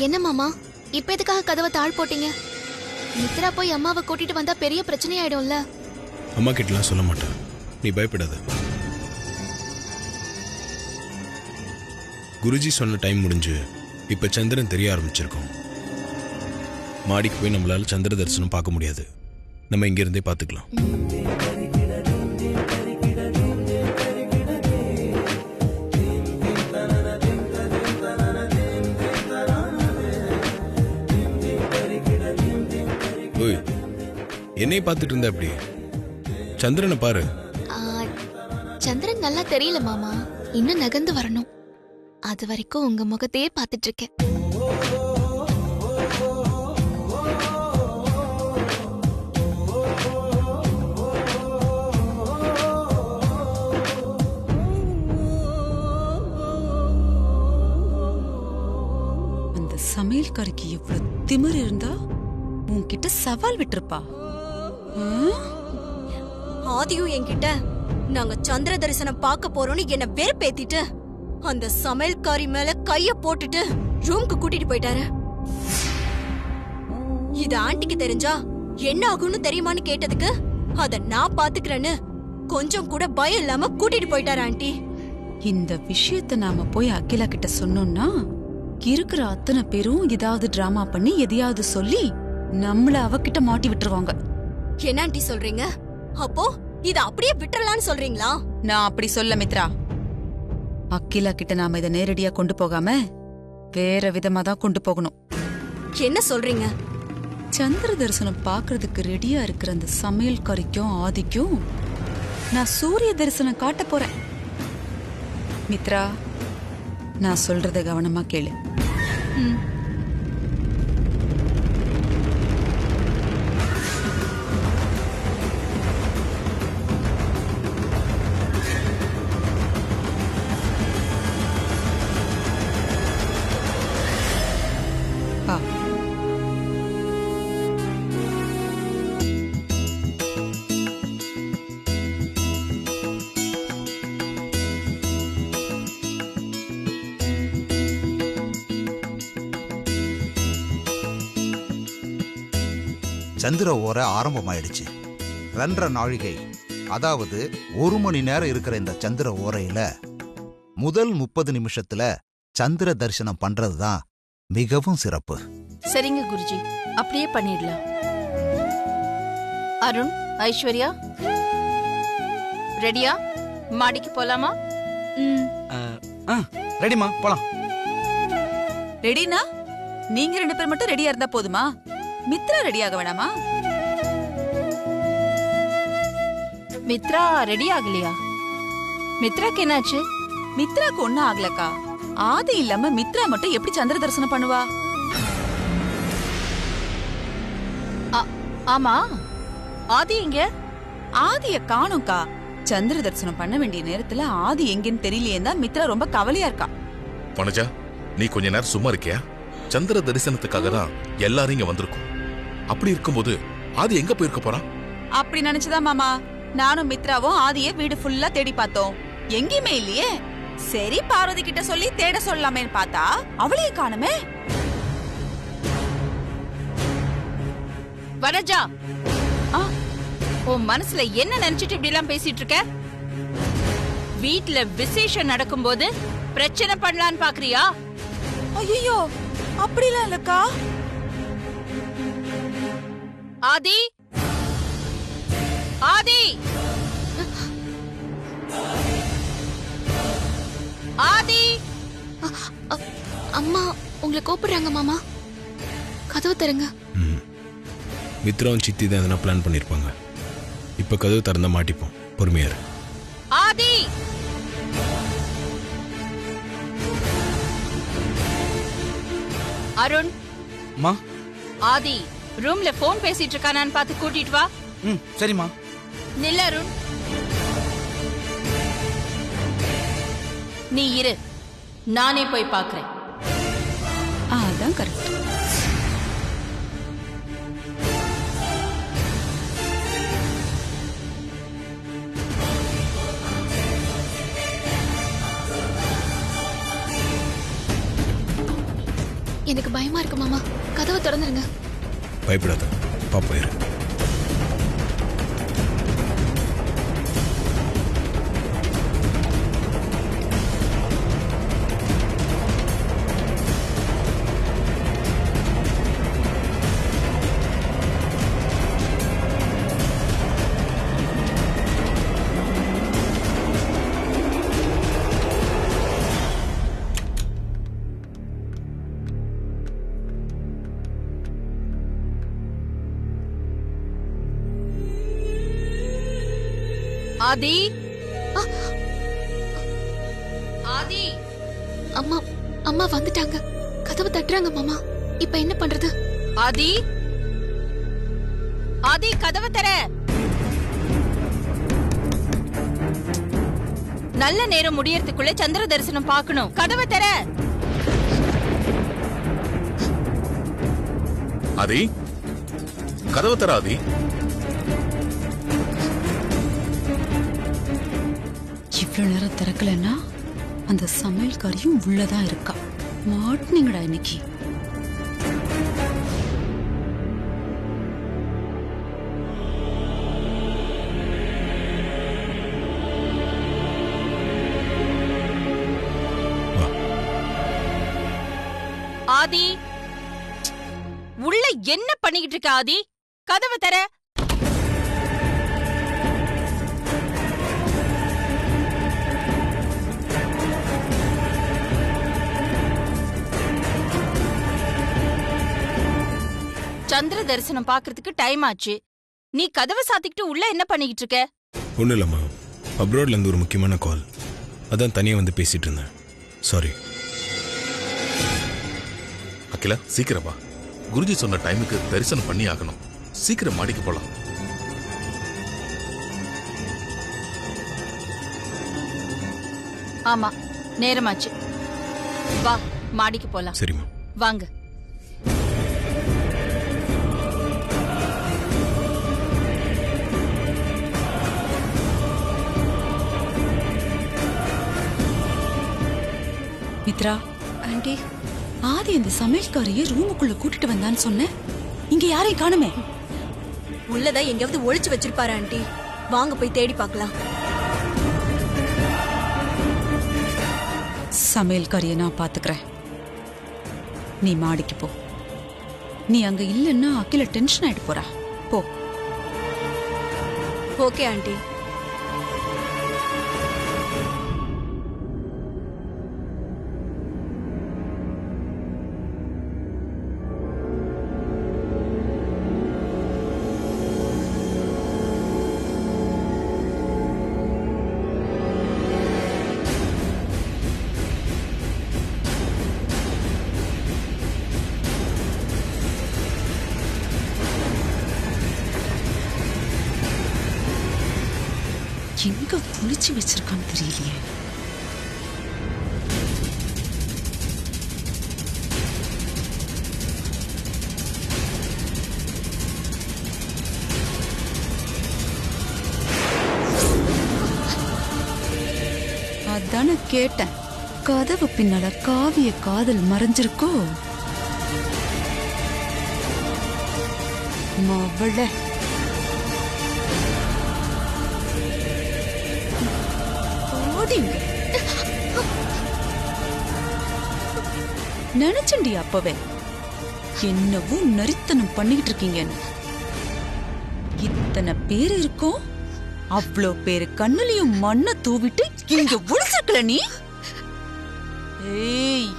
என்ன மாமா, இப்ப எதுக்காக கதவை தாழ் போட்டீங்க? மித்ரா போய் அம்மாவை கூட்டிட்டு வந்தா பெரிய பிரச்சனை ஆயிடும்ல. அம்மா கிட்டலாம் சொல்ல மாட்டேன், நீ பயப்படாத. குருஜி சொன்ன டைம் முடிஞ்சு இப்ப சந்திரன் தெரிய ஆரம்பிச்சிருக்கோம். மாடிக்கு போய் நம்மளால சந்திர தரிசனம் பார்க்க முடியாது. நம்ம இங்க இருந்தே பார்த்துக்கலாம். ஓய், என்னை பார்த்துட்டு இருந்த அப்படி சந்திரனை பாரு. சந்திரன் நல்லா தெரியல மாமா, இன்னும் நகர்ந்து வரணும். அது வரைக்கும் உங்க முகத்தையே பார்த்துட்டு இருக்கேன். அந்த சமையல்காரிக்கு எவ்வளவு திமிர் இருந்தா உன்கிட்ட சவால் விட்டுருப்பா. ஆதியும் என்கிட்ட நாங்க சந்திர தரிசனம் பார்க்க போறோம்னு என்ன வெறுப்பேத்திட்டு அந்த சமையல்காரி மேல கைய போட்டுட்டு ரூம்க்கு கூட்டிட்டு போயிட்டாரு. இது ஆண்டிக்கு தெரிஞ்சா என்ன ஆகும்னு தெரியுமான்னு கேட்டதுக்கு அத நான் பாத்துக்கிறேன்னு கொஞ்சம் கூட பயம் இல்லாம கூட்டிட்டு போயிட்டாரு ஆண்டி. இந்த விஷயத்த நாம போய் அகிலா கிட்ட சொன்னோம்னா இருக்கிற அத்தனை பேரும் ஏதாவது டிராமா பண்ணி எதையாவது சொல்லி நம்மள அவகிட்ட மாட்டி விட்டுருவாங்க. என்ன ஆண்டி சொல்றீங்க? அப்போ இத அப்படியே விட்டுறலாம்னு சொல்றீங்களா? நான் அப்படி சொல்ல மித்ரா. அகிலா கிட்ட நாம இதை நேரடியா கொண்டு போகாம வேற விதமா தான் கொண்டு போகணும். என்ன சொல்றீங்க? சந்திர தரிசனம் பாக்குறதுக்கு ரெடியா இருக்கிற அந்த சமையல்காரிக்கும் ஆதிக்கும் நான் சூரிய தரிசனம் காட்ட போறேன். மித்ரா, நான் சொல்றத கவனமா கேளு. சந்திர ஓரை ஆரம்பமாயிடுச்சு. 2.5 நாழிகை, அதாவது 1 மணி நேரம் இருக்கிற இந்த சந்திர ஓரையில முதல் 30 நிமிஷத்துல சந்திர தரிசனம் பண்றதுதான் மிகவும் சிறப்பு. சரிங்க குருஜி, அப்படியே பண்ணிடலாம். அருண், ஐஸ்வர்யா ரெடியா? மாடிக்கு போலாமா? ரெடிமா, போலாம். ரெடினா நீங்க 2 பேர் மட்டும் ரெடியா இருந்தா போதுமா? மித்ரா ரெடியாக வேணாமா? மித்ரா ரெடி ஆகலையா? மித்ராக்கு என்னாச்சு? மித்ராக்கு ஒண்ணும் ஆகலக்கா. ஆதி இல்லாம மித்ரா மட்டும் எப்படி சந்திர தரிசனம் பண்ணுவா? ஆமா, ஆதி எங்க? ஆதிய காணோம்க்கா. சந்திர தரிசனம் பண்ண வேண்டிய நேரத்துல ஆதி எங்கன்னு தெரியலையே தான் மித்ரா ரொம்ப கவலையா இருக்கா. வனஜா, நீ கொஞ்ச நேரம் சும்மா இருக்கியா? சந்திர தரிசனத்துக்காக தான் எல்லாரும் இங்க வந்திருக்கோம். அப்படி இருக்கும்போது ஆதி எங்க போயிருக்க போறான்? அப்படி நினைச்சுதான் மாமா நானும் மித்ராவும் ஆதிய வீடு ஃபுல்லா தேடி பார்த்தோம். எங்கேயுமே இல்லையே. சரி, பார்வதி கிட்ட சொல்லி தேட சொல்லலாமேன்னு பார்த்தா அவளையே காணுமே. வனஜா, உன் மனசுல என்ன நினைச்சிட்டு இப்படி எல்லாம் பேசிட்டு இருக்க? வீட்டுல விசேஷம் நடக்கும்போது பிரச்சனை பண்ணலான்னு பாக்குறியா? ஐயோ, அப்படிலாம் இல்லக்கா. ஆதி, ஆதி, ஆதி. அம்மா உங்களை கூப்பிடுறாங்க மாமா, கதவு தருங்க. மித்ராவும் சித்தி தான் எதனா பிளான் பண்ணிருப்பாங்க. இப்ப கதவு திறந்தா மாட்டிப்போம். பொறுமையா இரு. ஆதி, அருண், மா, ஆதி ரூம்ல போன் பேசிட்டு இருக்கானான்னு பார்த்து கூட்டிட்டு வா. சரிம்மா. நில்ல அருண், நீ இரு, நானே போய் பார்க்கிறேன். அதான் கரெக்ட். எனக்கு பயமா இருக்கு மாமா. கதவை திறந்துருங்க. பயப்படாத, பாப்போயிரு. ஆதி, ஆதி, அம்மா அம்மா வந்துட்டாங்க. கதவை தட்டுறாங்க மாமா. இப்ப என்ன பண்றது? ஆதி, ஆதி கதவை தர. நல்ல நேரம் முடியறதுக்குள்ள சந்திர தரிசனம் பார்க்கணும். கதவை தர. ஆதி, கதவை தர. ஆதி, இவ்வளவு நேரம் திறக்கலன்னா அந்த சமையல்காரியும் உள்ளதான் இருக்கா. மாட்டினீங்கடா இன்னைக்கு. ஆதி, உள்ள என்ன பண்ணிக்கிட்டு இருக்க? ஆதி, கதவை தர. சந்திர தரிசனம் பாக்குறதுக்கு டைம் ஆச்சு. நீ கதவை சாத்திக்கிட்டு உள்ள என்ன பண்ணிக்கிட்டு இருக்க? ஒன்றும் இல்லைம்மா, அப்ராட்ல இருந்து ஒரு முக்கியமான கால். அதான் தனியாக வந்து பேசிட்டு இருந்தேன். சாரி. அகிலா, சீக்கிரம் வா. குருஜி சொன்ன டைமுக்கு தரிசனம் பண்ணி ஆகணும். சீக்கிரம் மாடிக்கு போலாம். ஆமா, நேரமாச்சு. வா, மாடிக்கு போலாம். சரிம்மா. வாங்க. மித்ரா, ஆண்டி, ஆதி இந்த சமையல்காரியை ரூமுக்குள்ள கூட்டிட்டு வந்தான்னு சொன்னேன். இங்க யாரையும் காணுமே. உள்ளதா எங்கேயாவது ஒளிச்சு வச்சிருப்பாரு ஆண்டி. வாங்க போய் தேடி பார்க்கலாம். சமையல்காரியை நான் பாத்துக்கிறேன். நீ மாடிக்கு போ. நீ அங்க இல்லன்னா அகில டென்ஷன் ஆயிட்டு போறா. போ. Okay aunty. எங்க புளிச்சு வச்சிருக்கான்னு தெரியலையே. அதான கேட்டேன். கதவு பின்னால காவிய காதல் மறைஞ்சிருக்கோ? மவள நினைச்சண்டி அப்பவே என்னவோ நரித்தனம் பண்ணிக்கிட்டு இருக்கீங்கன்னு. இத்தனை பேர் இருக்கும், அவ்வளோ பேரு கண்ணுலயும் மண்ணை தூவிட்டு இங்க ஒளிச்சிருக்கல நீ. ஏய்,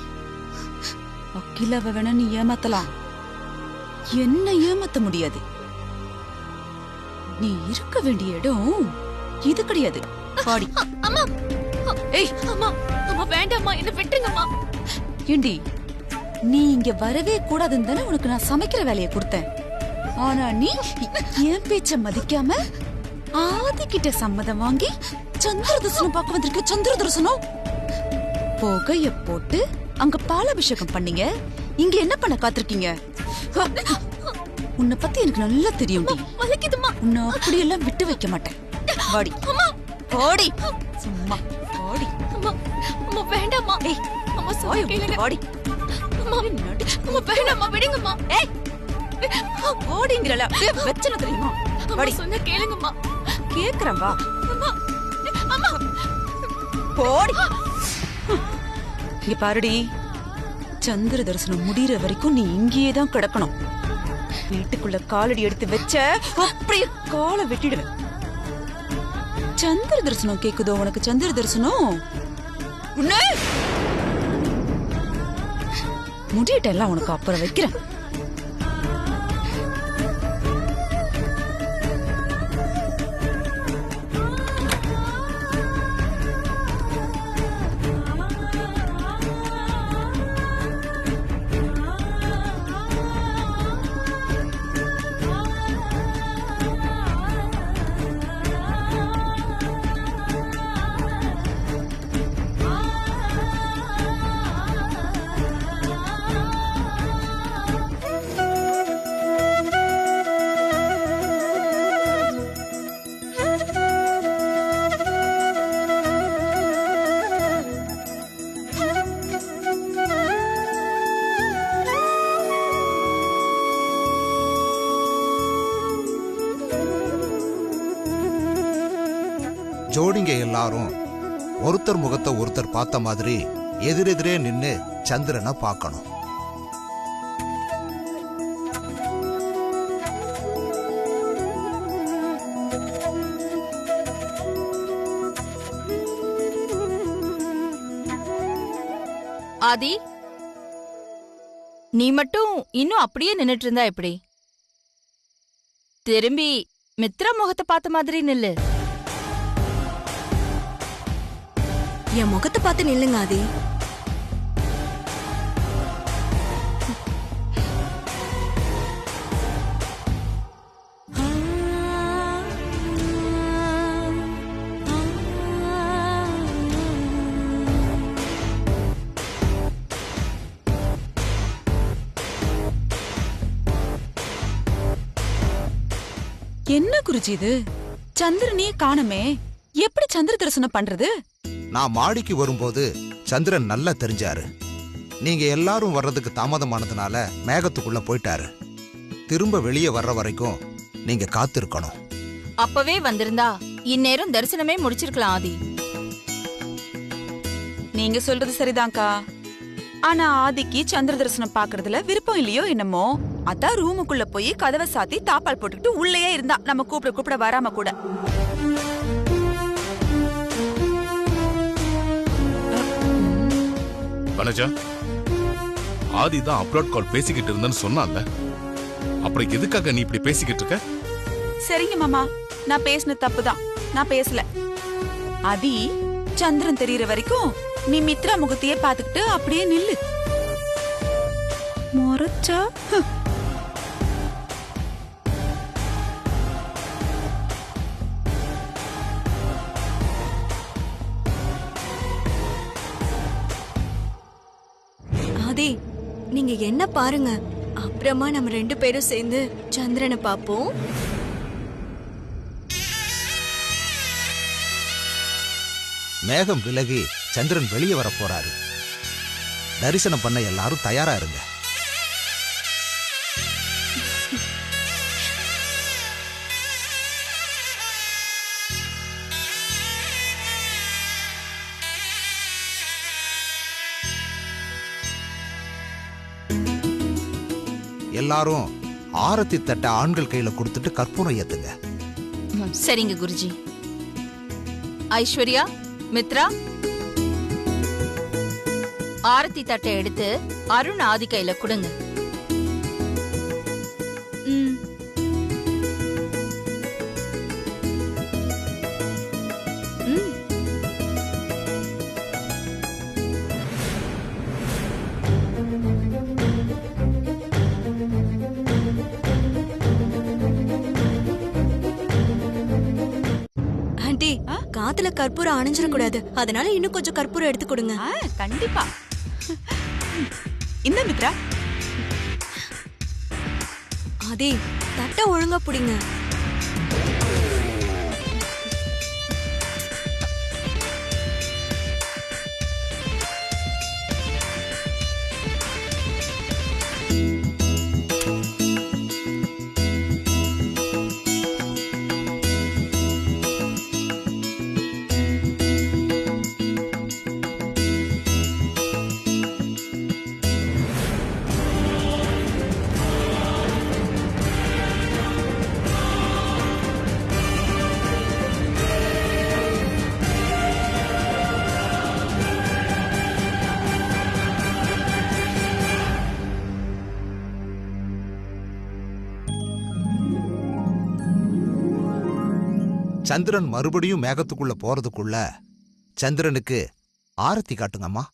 அகிலாவ வேணா நீ ஏமாத்தலாம், என்ன ஏமாத்த முடியாது. நீ இருக்க வேண்டிய இடம் இது கிடையாது. பாடி. அம்மா, ஏய், அம்மா, அம்மா வேண்டாம்மா, என்ன விட்டுருங்கம்மா. ஏண்டி, நீ இங்க வரவே கூடாதுன்னு தானே உனக்கு நான் சமைக்கிற வேலையை கொடுத்தேன். ஆனா நீ என் பேச்ச மதிக்காம ஆதி கிட்ட சம்மதம் வாங்கி சந்திர தரிசனம் பார்க்க வந்திருக்க. சந்திர தரிசனம் புகைய போட்டு அங்க பாலாபிஷேகம் பண்ணீங்க. இங்க என்ன பண்ண காத்திருக்கீங்க? உன்னை பத்தி எனக்கு நல்லா தெரியும். உன்னை அப்படியெல்லாம் விட்டு வைக்க மாட்டேன். வாடி ஓடி, சும்மா ஓடி. அம்மா, அம்மா வேண்டாம்மா. ஏய், அம்மா, சொல்ல கேளுங்க. வாடி. வேணாம்மா, விடுங்கம்மா. ஏய் ஓடிங்கறல அப்படியே வெச்சன தெரியுமா? அம்மா சொன்னா கேளுங்கம்மா. கேக்குறேன் வா. போடி. இங்க பாருடி, சந்திர தரிசனம் முடியற வரைக்கும் நீ இங்கேயே தான் கிடக்கணும். வீட்டுக்குள்ள காலடி எடுத்து வச்ச அப்படியே காலை வெட்டிடுவேன். சந்திர தரிசனம் கேக்குதோ உனக்கு? சந்திர தரிசனம் முடியட்டெல்லாம் உனக்கு அப்புறம் வைக்கிறேன். ஜோடிங்க எல்லாரும் ஒருத்தர் முகத்தை ஒருத்தர் பார்த்த மாதிரி எதிரெதிரே நின்னு சந்திரனை பார்க்கணும். ஆதி, நீ மட்டும் இன்னும் அப்படியே நின்னுட்டு இருந்தா எப்படி? திரும்பி மித்ரா முகத்தை பார்த்த மாதிரி நில்லு. என் முகத்தை பார்த்து நில்லுங்க ஆதி. என்ன குருஜி இது? சந்திரனே காணுமே, எப்படி சந்திர தரிசனம் பண்றது? நான் மாடிக்கு வரும்போது சந்திரன் நல்லா தெரிஞ்சாரு. நீங்க எல்லாரும் வர்றதுக்கு தாமதமானதுனால மேகத்துக்குள்ள போயிட்டாரு. திரும்ப வெளியே வர்ற வரைக்கும் நீங்க காத்திருக்கணும். அப்பவே வந்திருந்தா இந்நேரம் தரிசனமே முடிச்சிருக்கலாம் ஆதி. நீங்க சொல்றது சரிதான்க்கா. ஆனா ஆதிக்கு சந்திர தரிசனம் பாக்குறதுல விருப்பம் இல்லையோ என்னமோ, அதான் ரூமுக்குள்ள போய் கதவை சாத்தி தாப்பால் போட்டுக்கிட்டு உள்ளேயே இருந்தா, நம்ம கூப்பிட வராம கூட. வனஜா, ஆதி தான் அப்ராட் கால் பேசிக்கிட்டு இருந்தேன்னு சொன்னான்ல, அப்புறம் எதுக்காக நீ இப்படி பேசிக்கிட்டு இருக்க? சரிங்க மாமா, நான் பேசின தப்புதான், நான் பேசல. ஆதி, சந்திரன் தெரியற வரைக்கும் நீ மித்ரா முகத்தையே பாத்துக்கிட்டு அப்படியே நில்லு. மொரச்சா ஆதி, நீங்க என்ன பாருங்க, அப்புறமா நம்ம 2 பேரும் சேர்ந்து சந்திரனை பாப்போம். மேகம் விலகி சந்திரன் வெளியே வர போறாரு. தரிசனம் பண்ண எல்லாரும் தயாரா இருங்க. எல்லாரும் ஆரத்தி தட்ட ஆண்கள் கையில கொடுத்துட்டு கற்பூரம் ஏத்துங்க. சரிங்க குருஜி. ஐஸ்வர்யா, மித்ரா, ஆரத்தி தட்டை எடுத்து அருண் ஆதி கையில கொடுங்க. ஆண்டி, காத்துல கற்பூரம் அணைஞ்சிடக்கூடாது, அதனால இன்னும் கொஞ்சம் கற்பூரம் எடுத்து கொடுங்க. கண்டிப்பா. இந்த மித்ரா, ஆதி, தட்டை ஒழுங்கா புடிங்க. சந்திரன் மறுபடியும் மேகத்துக்குள்ள போறதுக்குள்ள சந்திரனுக்கு ஆரத்தி காட்டுங்கம்மா.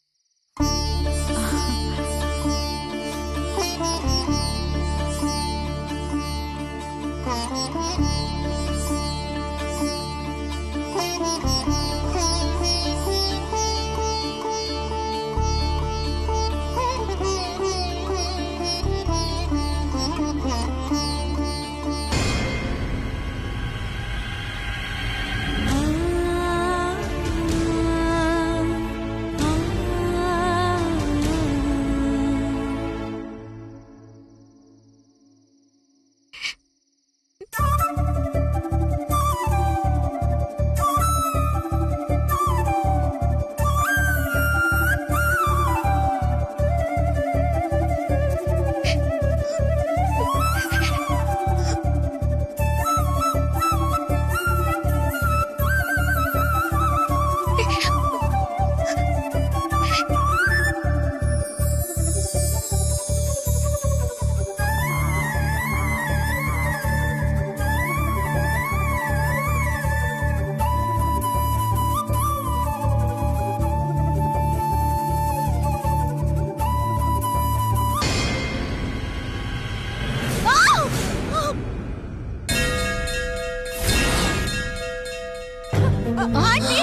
ஆண்டி,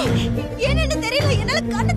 என்னன்னு தெரியல, என்னால கண்ணு